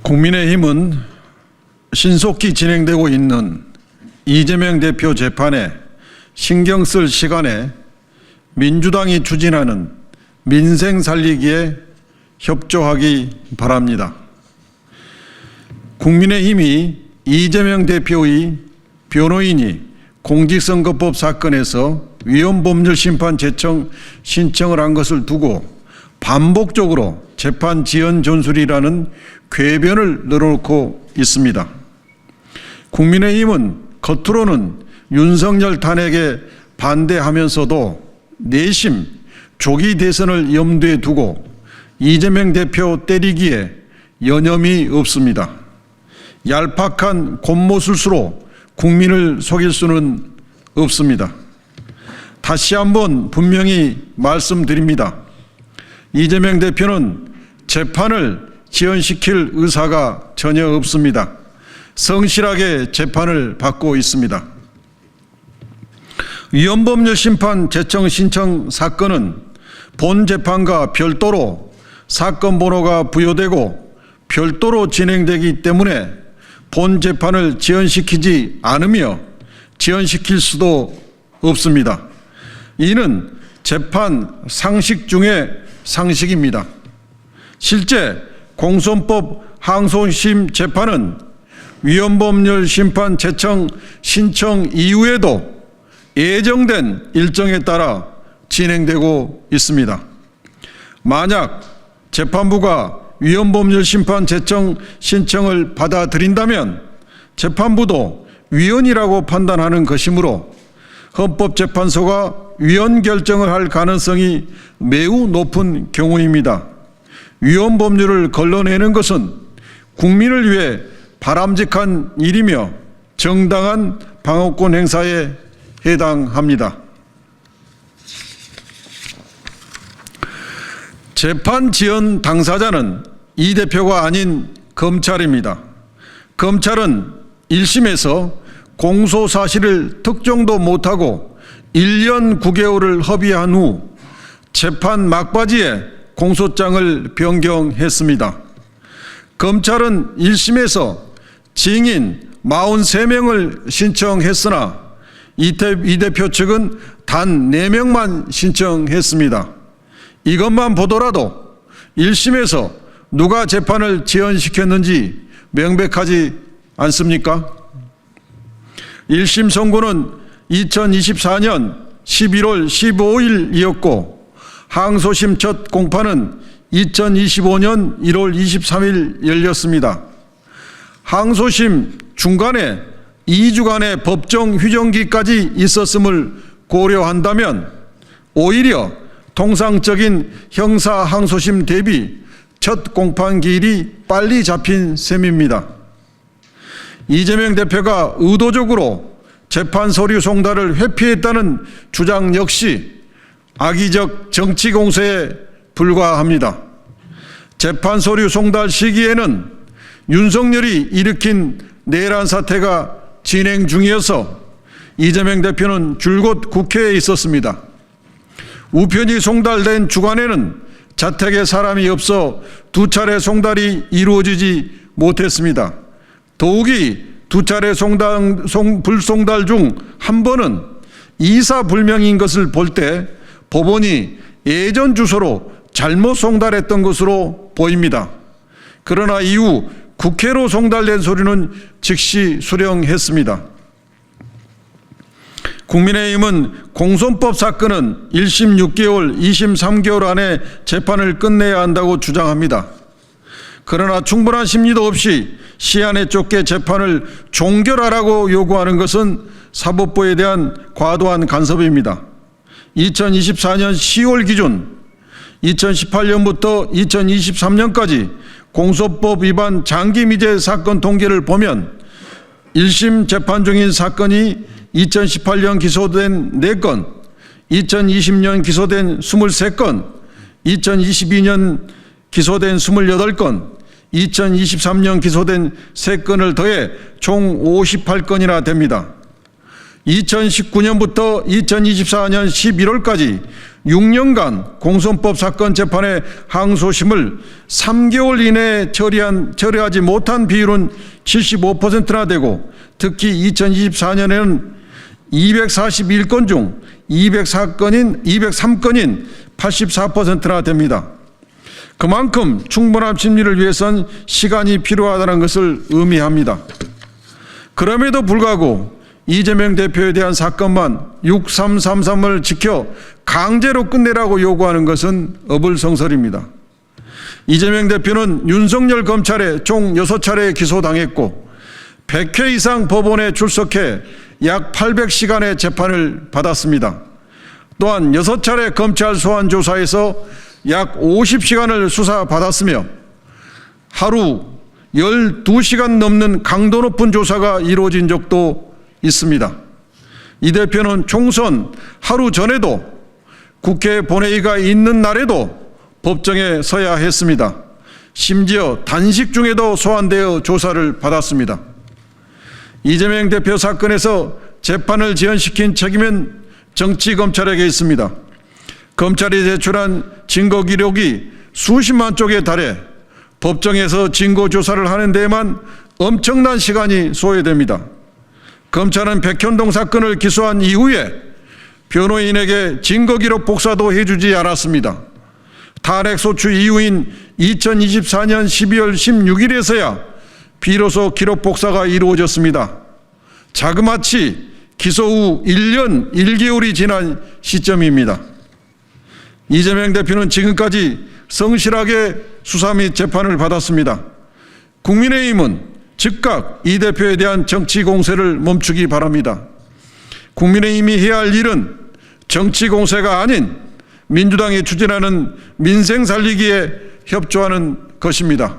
국민의힘은 신속히 진행되고 있는 이재명 대표 재판에 신경 쓸 시간에 민주당이 추진하는 민생 살리기에 협조하기 바랍니다. 국민의힘이 이재명 대표의 변호인이 공직선거법 사건에서 위헌법률심판 제청 신청을 한 것을 두고 반복적으로 재판 지연 전술이라는 궤변을 늘어놓고 있습니다. 국민의힘은 겉으로는 윤석열 탄핵에 반대하면서도 내심 조기 대선을 염두에 두고 이재명 대표 때리기에 여념이 없습니다. 얄팍한 곤모술수로 국민을 속일 수는 없습니다. 다시 한번 분명히 말씀드립니다. 이재명 대표는 재판을 지연시킬 의사가 전혀 없습니다. 성실하게 재판을 받고 있습니다. 위헌법률심판 제청 신청 사건은 본 재판과 별도로 사건 번호가 부여되고 별도로 진행되기 때문에 본 재판을 지연시키지 않으며 지연시킬 수도 없습니다. 이는 재판 상식 중의 상식입니다. 실제 공소법 항소심 재판은 위헌법률 심판 제청 신청 이후에도 예정된 일정에 따라 진행되고 있습니다. 만약 재판부가 위헌법률 심판 제청 신청을 받아들인다면 재판부도 위헌이라고 판단하는 것이므로 헌법재판소가 위헌 결정을 할 가능성이 매우 높은 경우입니다. 위헌법률을 걸러내는 것은 국민을 위해 바람직한 일이며 정당한 방어권 행사에 해당합니다. 재판 지연 당사자는 이 대표가 아닌 검찰입니다. 검찰은 1심에서 공소 사실을 특정도 못하고 1년 9개월을 허비한 후 재판 막바지에 공소장을 변경했습니다. 검찰은 1심에서 증인 43명을 신청했으나 이 대표 측은 단 4명만 신청했습니다. 이것만 보더라도 1심에서 누가 재판을 지연시켰는지 명백하지 않습니까? 1심 선고는 2024년 11월 15일이었고 항소심 첫 공판은 2025년 1월 23일 열렸습니다. 항소심 중간에 2주간의 법정 휴정기까지 있었음을 고려한다면 오히려 통상적인 형사 항소심 대비 첫 공판 기일이 빨리 잡힌 셈입니다. 이재명 대표가 의도적으로 재판 서류 송달을 회피했다는 주장 역시 악의적 정치 공세에 불과합니다. 재판 서류 송달 시기에는 윤석열이 일으킨 내란 사태가 진행 중이어서 이재명 대표는 줄곧 국회에 있었습니다. 우편이 송달된 주간에는 자택에 사람이 없어 2차례 송달이 이루어지지 못했습니다. 더욱이 2차례 불송달 중 한 번은 이사불명인 것을 볼 때 법원이 예전 주소로 잘못 송달했던 것으로 보입니다. 그러나 이후 국회로 송달된 서류는 즉시 수령했습니다. 국민의힘은 공소법 사건은 1심 6개월, 2심 3개월 안에 재판을 끝내야 한다고 주장합니다. 그러나 충분한 심리도 없이 시한에 쫓겨 재판을 종결하라고 요구하는 것은 사법부에 대한 과도한 간섭입니다. 2024년 10월 기준 2018년부터 2023년까지 공소법 위반 장기 미제 사건 통계를 보면 1심 재판 중인 사건이 2018년 기소된 4건, 2020년 기소된 23건, 2022년 기소된 28건, 2023년 기소된 3건을 더해 총 58건이나 됩니다. 2019년부터 2024년 11월까지 6년간 공선법 사건 재판의 항소심을 3개월 이내에 처리하지 못한 비율은 75%나 되고, 특히 2024년에는 241건 중 203건인 84%나 됩니다. 그만큼 충분한 심리를 위해선 시간이 필요하다는 것을 의미합니다. 그럼에도 불구하고 이재명 대표에 대한 사건만 6333을 지켜 강제로 끝내라고 요구하는 것은 어불성설입니다. 이재명 대표는 윤석열 검찰에 총 6차례 기소당했고 100회 이상 법원에 출석해 약 800시간의 재판을 받았습니다. 또한 6차례 검찰 소환 조사에서 약 50시간을 수사받았으며 하루 12시간 넘는 강도 높은 조사가 이루어진 적도 있습니다. 이 대표는 총선 하루 전에도 국회 본회의가 있는 날에도 법정에 서야 했습니다. 심지어 단식 중에도 소환되어 조사를 받았습니다. 이재명 대표 사건에서 재판을 지연시킨 책임은 정치검찰에게 있습니다. 검찰이 제출한 증거 기록이 수십만 쪽에 달해 법정에서 증거 조사를 하는 데에만 엄청난 시간이 소요됩니다. 검찰은 백현동 사건을 기소한 이후에 변호인에게 증거 기록 복사도 해주지 않았습니다. 탄핵 소추 이후인 2024년 12월 16일에서야 비로소 기록 복사가 이루어졌습니다. 자그마치 기소 후 1년 1개월이 지난 시점입니다. 이재명 대표는 지금까지 성실하게 수사 및 재판을 받았습니다. 국민의힘은 즉각 이 대표에 대한 정치 공세를 멈추기 바랍니다. 국민의힘이 해야 할 일은 정치 공세가 아닌 민주당이 추진하는 민생 살리기에 협조하는 것입니다.